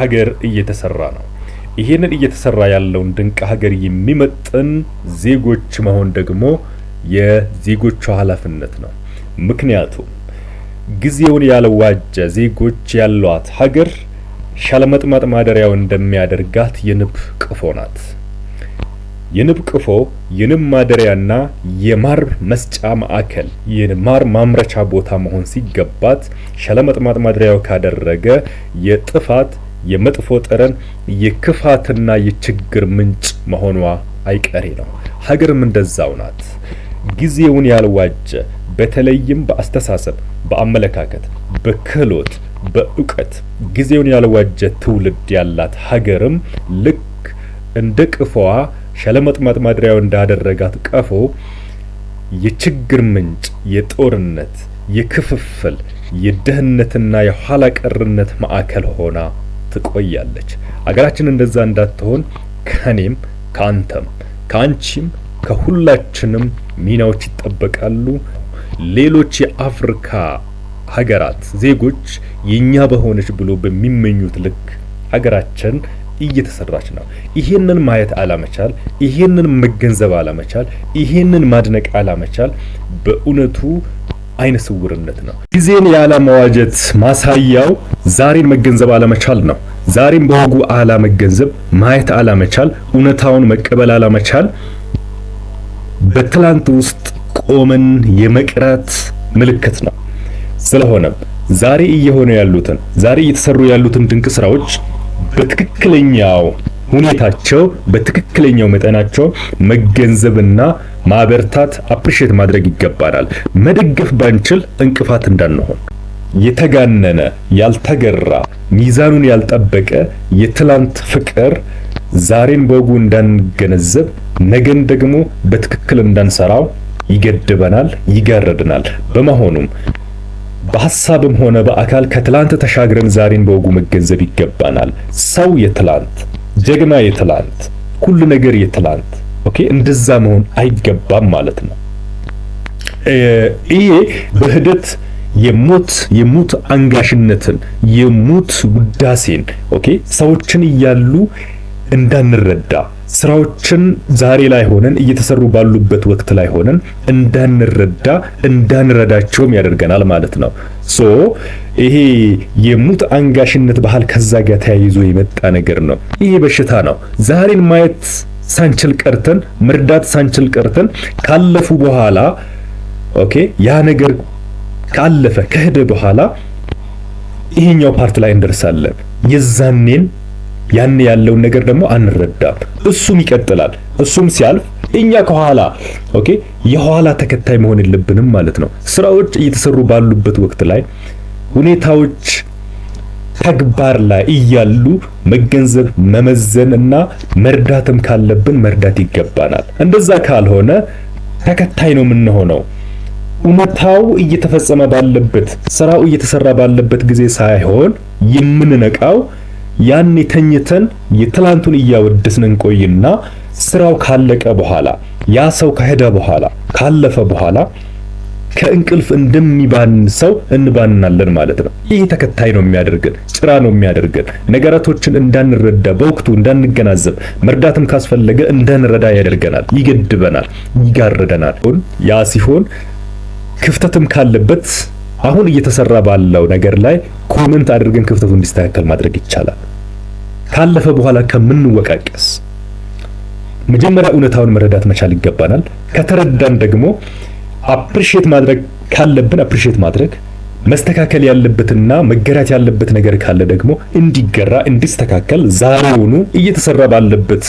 ሀገር እየተሰራ ነው። ይሄንን እየተሰራ ያለውን ድንቅ ሀገር የሚመጥን ዜጎች መሆን ደግሞ የዜጎቹ ኃላፊነት ነው። ምክንያቱም ጊዜውን ያልዋጀ ዜጎች ያሏት ሀገር ሻለመጥማጥ ማደሪያው እንደሚያደርጋት የንብ ቀፎ ናት። የንብ ቀፎ የንብ ማደሪያና የማር መስጫ ማዕከል የማር ማምረቻ ቦታ መሆን ሲገባት ሻለመጥማጥ ማደሪያው ካደረገ የጥፋት የመጥፎ ጠረን የክፋትና የችግር ምንጭ መሆኗ አይቀሬ ነው። ሀገርም እንደዛው ናት። ጊዜውን ያልዋጀ በተለይም በአስተሳሰብ፣ በአመለካከት፣ በክህሎት፣ በእውቀት ጊዜውን ያልዋጀ ትውልድ ያላት ሀገርም ልክ እንደ ቀፎዋ ሻለመጥማጥ ማደሪያው እንዳደረጋት ቀፎ የችግር ምንጭ፣ የጦርነት፣ የክፍፍል፣ የድህነትና የኋላ ቀርነት ማዕከል ሆና ትቆያለች። ሀገራችን እንደዛ እንዳትሆን ከኔም ካንተም ካንቺም ከሁላችንም ሚናዎች ይጠበቃሉ። ሌሎች የአፍሪካ ሀገራት ዜጎች የኛ በሆነች ብሎ በሚመኙት ልክ ሀገራችን እየተሰራች ነው። ይሄንን ማየት አለመቻል፣ ይሄንን መገንዘብ አለመቻል፣ ይሄንን ማድነቅ አለመቻል በእውነቱ አይነ ስውርነት ነው። ጊዜን ያለመዋጀት ማሳያው ዛሬን መገንዘብ አለመቻል ነው። ዛሬን በወጉ አለመገንዘብ፣ ማየት አለመቻል፣ እውነታውን መቀበል አለመቻል በትላንት ውስጥ ቆመን የመቅረት ምልክት ነው። ስለሆነም ዛሬ እየሆነ ያሉትን ዛሬ እየተሰሩ ያሉትን ድንቅ ስራዎች በትክክለኛው ሁኔታቸው በትክክለኛው መጠናቸው መገንዘብና ማበርታት አፕሪሼት ማድረግ ይገባናል። መደገፍ ባንችል እንቅፋት እንዳንሆን የተጋነነ ያልተገራ ሚዛኑን ያልጠበቀ የትላንት ፍቅር ዛሬን በወጉ እንዳንገነዘብ ነገን ደግሞ በትክክል እንዳንሰራው ይገድበናል፣ ይጋርደናል። በመሆኑም በሐሳብም ሆነ በአካል ከትላንት ተሻግረን ዛሬን በወጉ መገንዘብ ይገባናል። ሰው የትላንት ጀግና የትላንት ሁሉ ነገር የትላንት ኦኬ፣ እንደዛ መሆን አይገባም ማለት ነው። ይሄ በህደት የሞት አንጋሽነትን የሞት ውዳሴን ኦኬ ሰዎችን እያሉ እንዳንረዳ ስራዎችን ዛሬ ላይ ሆነን እየተሰሩ ባሉበት ወቅት ላይ ሆነን እንዳንረዳቸውም ያደርገናል ማለት ነው። ሶ ይሄ የሙት አንጋሽነት ባህል ከዛ ጋር ተያይዞ የመጣ ነገር ነው። ይሄ በሽታ ነው። ዛሬን ማየት ሳንችል ቀርተን መርዳት ሳንችል ቀርተን ካለፉ በኋላ ኦኬ ያ ነገር ካለፈ ከሄደ በኋላ ይሄኛው ፓርት ላይ እንደርሳለን። የዛኔን ያን ያለውን ነገር ደግሞ አንረዳም። እሱም ይቀጥላል። እሱም ሲያልፍ እኛ ከኋላ ኦኬ የኋላ ተከታይ መሆን የለብንም ማለት ነው። ስራዎች እየተሰሩ ባሉበት ወቅት ላይ ሁኔታዎች ተግባር ላይ እያሉ መገንዘብ መመዘንና መርዳትም ካለብን መርዳት ይገባናል። እንደዛ ካልሆነ ተከታይ ነው የምንሆነው። እውነታው እየተፈጸመ ባለበት ስራው እየተሰራ ባለበት ጊዜ ሳይሆን የምንነቃው ያን ተኝተን የትላንቱን እያወደስን እንቆይና ስራው ካለቀ በኋላ ያ ሰው ከሄደ በኋላ ካለፈ በኋላ ከእንቅልፍ እንደሚባን ሰው እንባንናለን ማለት ነው። ይሄ ተከታይ ነው የሚያደርገን፣ ጭራ ነው የሚያደርገን። ነገራቶችን እንዳንረዳ በወቅቱ እንዳንገናዘብ መርዳትም ካስፈለገ እንዳንረዳ ያደርገናል፣ ይገድበናል፣ ይጋርደናል። ያ ሲሆን ክፍተትም ካለበት አሁን እየተሰራ ባለው ነገር ላይ ኮሜንት አድርገን ክፍተቱ እንዲስተካከል ማድረግ ይቻላል። ካለፈ በኋላ ከምንወቃቀስ መጀመሪያ እውነታውን መረዳት መቻል ይገባናል። ከተረዳን ደግሞ አፕሪሼት ማድረግ ካለብን አፕሪሼት ማድረግ፣ መስተካከል ያለበትና መገራት ያለበት ነገር ካለ ደግሞ እንዲገራ እንዲስተካከል ዛሬውኑ እየተሰራ ባለበት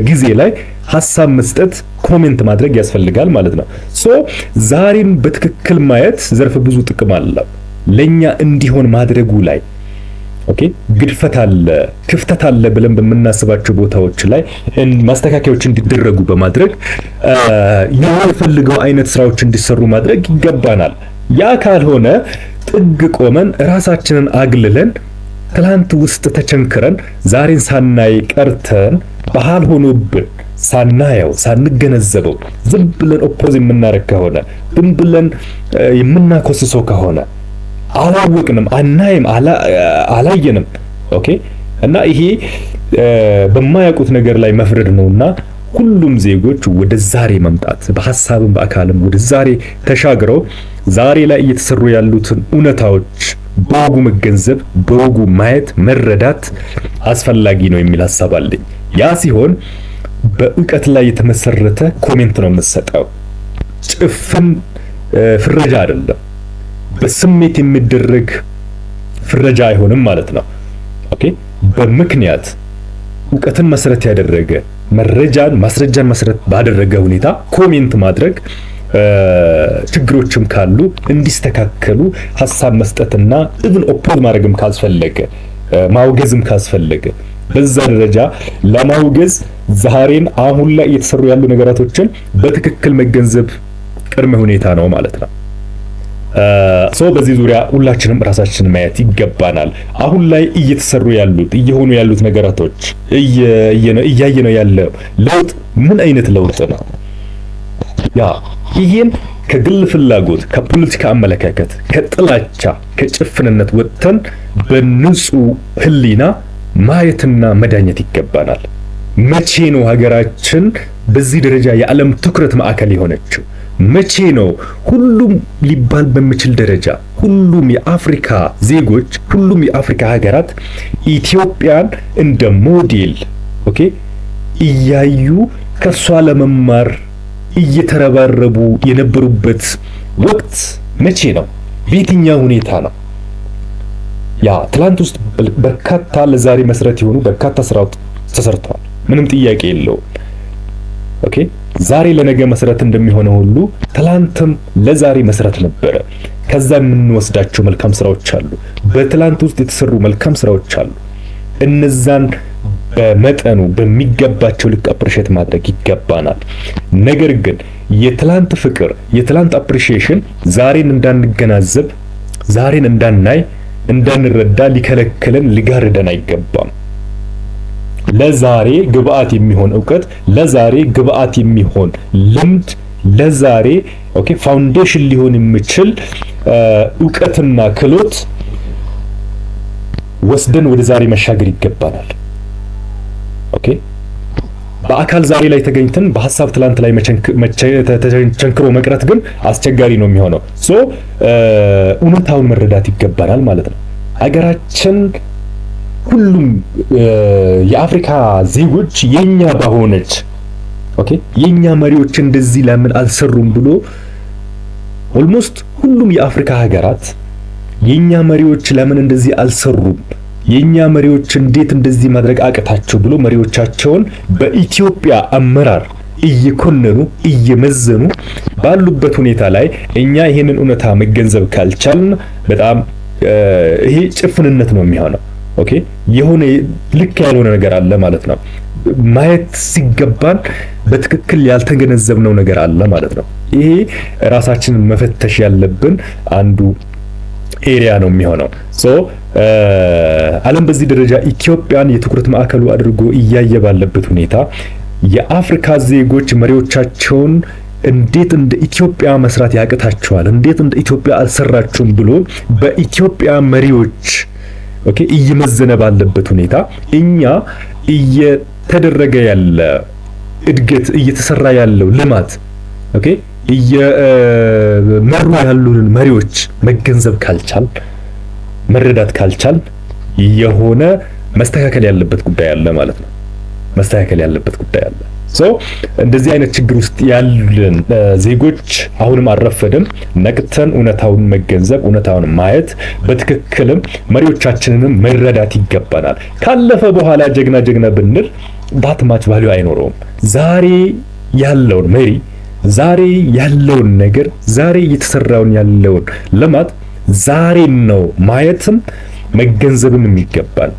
ጊዜ ላይ ሐሳብ መስጠት ኮሜንት ማድረግ ያስፈልጋል ማለት ነው። ሶ ዛሬን በትክክል ማየት ዘርፈ ብዙ ጥቅም አለው። ለኛ እንዲሆን ማድረጉ ላይ ኦኬ ግድፈት አለ ክፍተት አለ ብለን በመናስባቸው ቦታዎች ላይ ማስተካከያዎች እንዲደረጉ በማድረግ የምንፈልገው አይነት ስራዎች እንዲሰሩ ማድረግ ይገባናል። ያ ካልሆነ ጥግ ቆመን ራሳችንን አግልለን ትላንት ውስጥ ተቸንክረን ዛሬን ሳናይ ቀርተን ባህል ሆኖብን ሳናየው ሳንገነዘበው ዝም ብለን ኦፖዝ የምናረግ ከሆነ ዝም ብለን የምናኮስሰው ከሆነ አላወቅንም አናይም አላየንም ኦኬ እና ይሄ በማያውቁት ነገር ላይ መፍረድ ነውና ሁሉም ዜጎች ወደ ዛሬ መምጣት በሐሳብም በአካልም ወደ ዛሬ ተሻግረው ዛሬ ላይ እየተሰሩ ያሉትን እውነታዎች በወጉ መገንዘብ፣ በወጉ ማየት፣ መረዳት አስፈላጊ ነው የሚል ሐሳብ አለኝ። ያ ሲሆን በእውቀት ላይ የተመሰረተ ኮሜንት ነው የምትሰጠው። ጭፍን ፍረጃ አይደለም። በስሜት የሚደረግ ፍረጃ አይሆንም ማለት ነው። ኦኬ፣ በምክንያት እውቀትን መሰረት ያደረገ መረጃን ማስረጃን መሰረት ባደረገ ሁኔታ ኮሜንት ማድረግ፣ ችግሮችም ካሉ እንዲስተካከሉ ሐሳብ መስጠትና ኢቭን ኦፖዝ ማድረግም ካስፈለገ ማውገዝም ካስፈለገ በዛ ደረጃ ለማውገዝ ዛሬን አሁን ላይ እየተሰሩ ያሉ ነገራቶችን በትክክል መገንዘብ ቅድመ ሁኔታ ነው ማለት ነው። በዚህ ዙሪያ ሁላችንም ራሳችንን ማየት ይገባናል። አሁን ላይ እየተሰሩ ያሉት እየሆኑ ያሉት ነገራቶች እያየነው ያለው ለውጥ ምን አይነት ለውጥ ነው? ያ ይሄን ከግል ፍላጎት፣ ከፖለቲካ አመለካከት፣ ከጥላቻ፣ ከጭፍንነት ወጥተን በንጹህ ህሊና ማየትና መዳኘት ይገባናል። መቼ ነው ሀገራችን በዚህ ደረጃ የዓለም ትኩረት ማዕከል የሆነችው? መቼ ነው ሁሉም ሊባል በሚችል ደረጃ ሁሉም የአፍሪካ ዜጎች፣ ሁሉም የአፍሪካ ሀገራት ኢትዮጵያን እንደ ሞዴል እያዩ ከሷ ለመማር እየተረባረቡ የነበሩበት ወቅት መቼ ነው? በየትኛው ሁኔታ ነው? ያ ትላንት ውስጥ በርካታ ለዛሬ መሰረት የሆኑ በርካታ ስራዎች ተሰርተዋል። ምንም ጥያቄ የለውም። ዛሬ ለነገ መሰረት እንደሚሆነው ሁሉ ትላንትም ለዛሬ መሰረት ነበረ። ከዛ የምንወስዳቸው መልካም ስራዎች አሉ። በትላንት ውስጥ የተሰሩ መልካም ስራዎች አሉ። እነዛን በመጠኑ በሚገባቸው ልክ አፕሪሼት ማድረግ ይገባናል። ነገር ግን የትላንት ፍቅር፣ የትላንት አፕሪሺዬሽን ዛሬን እንዳንገናዘብ፣ ዛሬን እንዳናይ፣ እንዳንረዳ ሊከለክለን ሊጋርደን አይገባም። ለዛሬ ግብአት የሚሆን ዕውቀት፣ ለዛሬ ግብአት የሚሆን ልምድ፣ ለዛሬ ፋውንዴሽን ሊሆን የሚችል ዕውቀትና ክህሎት ወስደን ወደ ዛሬ መሻገር ይገባናል። በአካል ዛሬ ላይ ተገኝተን በሐሳብ ትላንት ላይ ተቸንክሮ መቅረት ግን አስቸጋሪ ነው የሚሆነው። እውነታውን መረዳት ይገባናል ማለት ነው። ሀገራችን ሁሉም የአፍሪካ ዜጎች የኛ ባሆነች የኛ መሪዎች እንደዚህ ለምን አልሰሩም ብሎ ኦልሞስት ሁሉም የአፍሪካ ሀገራት የኛ መሪዎች ለምን እንደዚህ አልሰሩም፣ የኛ መሪዎች እንዴት እንደዚህ ማድረግ አቅታቸው ብሎ መሪዎቻቸውን በኢትዮጵያ አመራር እየኮነኑ እየመዘኑ ባሉበት ሁኔታ ላይ እኛ ይሄንን እውነታ መገንዘብ ካልቻልን በጣም ይሄ ጭፍንነት ነው የሚሆነው። የሆነ ልክ ያልሆነ ነገር አለ ማለት ነው። ማየት ሲገባን በትክክል ያልተገነዘብነው ነገር አለ ማለት ነው። ይሄ ራሳችንን መፈተሽ ያለብን አንዱ ኤሪያ ነው የሚሆነው። ዓለም በዚህ ደረጃ ኢትዮጵያን የትኩረት ማዕከሉ አድርጎ እያየ ባለበት ሁኔታ የአፍሪካ ዜጎች መሪዎቻቸውን እንዴት እንደ ኢትዮጵያ መስራት ያቅታቸዋል፣ እንዴት እንደ ኢትዮጵያ አልሰራችሁም ብሎ በኢትዮጵያ መሪዎች እየመዘነ ባለበት ሁኔታ እኛ እየተደረገ ያለ እድገት፣ እየተሰራ ያለው ልማት እየመሩ ያሉንን መሪዎች መገንዘብ ካልቻል፣ መረዳት ካልቻል የሆነ መስተካከል ያለበት ጉዳይ አለ ማለት ነው። መስተካከል ያለበት ጉዳይ አለ። እንደዚህ አይነት ችግር ውስጥ ያሉን ዜጎች አሁንም አልረፈደም። ነቅተን እውነታውን መገንዘብ፣ እውነታውን ማየት፣ በትክክልም መሪዎቻችንንም መረዳት ይገባናል። ካለፈ በኋላ ጀግና ብንል ዳትማች ቫልዩ አይኖረውም። ዛሬ ያለውን መሪ፣ ዛሬ ያለውን ነገር፣ ዛሬ እየተሰራውን ያለውን ልማት ዛሬ ነው ማየትም መገንዘብም የሚገባል።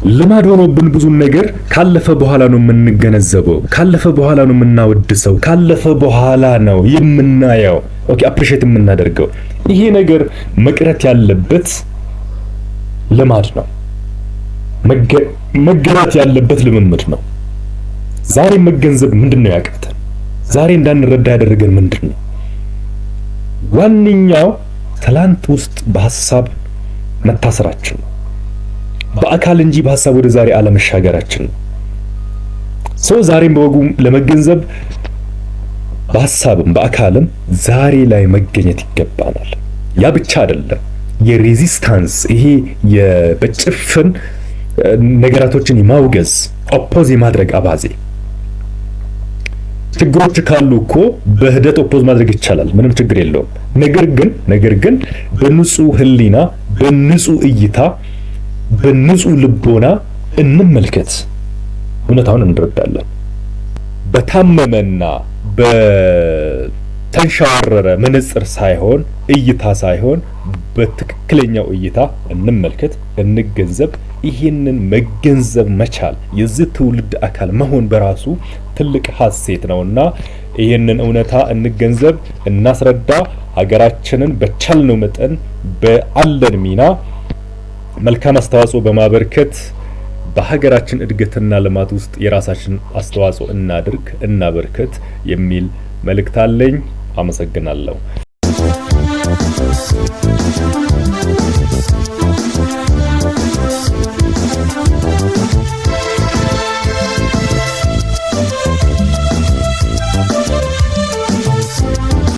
ልማድ ሆኖብን ብዙ ነገር ካለፈ በኋላ ነው የምንገነዘበው፣ ካለፈ በኋላ ነው የምናወድሰው፣ ካለፈ በኋላ ነው የምናየው አፕሪሼት የምናደርገው። ይሄ ነገር መቅረት ያለበት ልማድ ነው፣ መገራት ያለበት ልምምድ ነው። ዛሬ መገንዘብ ምንድነው ያቃተን? ዛሬ እንዳንረዳ ያደረገን ምንድነው? ዋነኛው ትላንት ውስጥ በሐሳብ መታሰራችን ነው። በአካል እንጂ በሐሳብ ወደ ዛሬ አለመሻገራችን ነው። ሰው ዛሬም በወጉ ለመገንዘብ በሐሳብም በአካልም ዛሬ ላይ መገኘት ይገባናል። ያ ብቻ አይደለም፣ የሬዚስታንስ ይሄ በጭፍን ነገራቶችን የማውገዝ ኦፖዝ የማድረግ አባዜ ችግሮች ካሉ እኮ በህደት ኦፖዝ ማድረግ ይቻላል፣ ምንም ችግር የለውም። ነገር ግን በንጹህ ህሊና፣ በንጹህ እይታ፣ በንጹህ ልቦና እንመልከት፣ እውነታውን እንረዳለን። በታመመና በተንሻረረ መነጽር ሳይሆን እይታ ሳይሆን በትክክለኛው እይታ እንመልከት፣ እንገንዘብ። ይህንን መገንዘብ መቻል የዚህ ትውልድ አካል መሆን በራሱ ትልቅ ሐሴት ነውና ይህንን እውነታ እንገንዘብ፣ እናስረዳ። ሀገራችንን በቻልነው መጠን በአለን ሚና መልካም አስተዋጽኦ በማበርከት በሀገራችን እድገትና ልማት ውስጥ የራሳችን አስተዋጽኦ እናበርከት የሚል መልእክት አለኝ። አመሰግናለሁ።